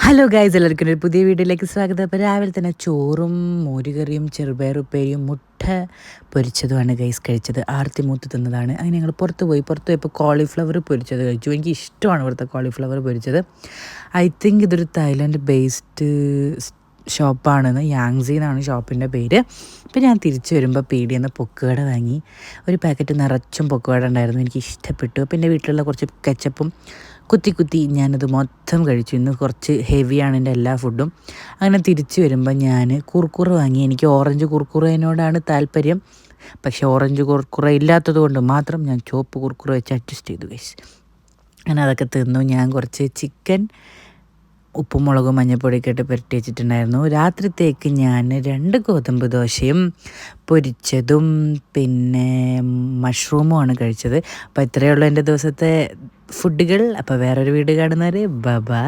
Hello guys, എല്ലാവർക്കും ഒരു പുതിയ വീഡിയോയിലേക്ക് സ്വാഗതം. അപ്പോൾ രാവിലെ തന്നെ ചോറും മോരുകറിയും ചെറുപയറുപ്പേരിയും മുട്ട പൊരിച്ചതുമാണ് ഗൈസ് കഴിച്ചത്. ആർത്തി മൂത്ത് തിന്നതാണ്. അങ്ങനെ ഞങ്ങൾ പുറത്ത് പോയപ്പോൾ കോളിഫ്ലവർ പൊരിച്ചത് കഴിച്ചു. എനിക്ക് ഇഷ്ടമാണ് ഇവിടുത്തെ കോളിഫ്ലവർ പൊരിച്ചത്. ഐ തിങ്ക് ഇതൊരു തായ്ലൻഡ് ബേസ്ഡ് ഷോപ്പാണെന്ന്, യാങ്സി എന്നാണ് ഷോപ്പിൻ്റെ പേര്. അപ്പോൾ ഞാൻ തിരിച്ചു വരുമ്പോൾ പീടിയെന്ന് പൊക്കുവട വാങ്ങി. ഒരു പാക്കറ്റ് നിറച്ചും പൊക്കുവട ഉണ്ടായിരുന്നു. എനിക്ക് ഇഷ്ടപ്പെട്ടു. അപ്പോൾ എൻ്റെ വീട്ടിലുള്ള കുറച്ച് കെച്ചപ്പും കുത്തി ഞാനത് മൊത്തം കഴിച്ചു. ഇന്ന് കുറച്ച് ഹെവിയാണ് എൻ്റെ എല്ലാ ഫുഡും. അങ്ങനെ തിരിച്ചു വരുമ്പോൾ ഞാൻ കുർക്കുറ വാങ്ങി. എനിക്ക് ഓറഞ്ച് കുർക്കുറേനോടാണ് താല്പര്യം. പക്ഷേ ഓറഞ്ച് കുർക്കുറ ഇല്ലാത്തത് കൊണ്ട് മാത്രം ഞാൻ ചുവപ്പ് കുർക്കുറ വെച്ച് അഡ്ജസ്റ്റ് ചെയ്തു ഗൈസ്. അങ്ങനെ അതൊക്കെ തിന്നു. ഞാൻ കുറച്ച് ചിക്കൻ ഉപ്പും മുളകും മഞ്ഞൾപ്പൊടിയൊക്കെ ഇട്ട് പുരട്ടി വെച്ചിട്ടുണ്ടായിരുന്നു. രാത്രിത്തേക്ക് ഞാൻ 2 ഗോതമ്പ് ദോശയും പൊരിച്ചതും പിന്നെ മഷ്റൂമുമാണ് കഴിച്ചത്. അപ്പോൾ ഇത്രയേ ഉള്ളൂ എൻ്റെ ദിവസത്തെ ഫുഡുകൾ. അപ്പോൾ വേറൊരു വീഡിയോ കാണുന്നവരെ ബൈ.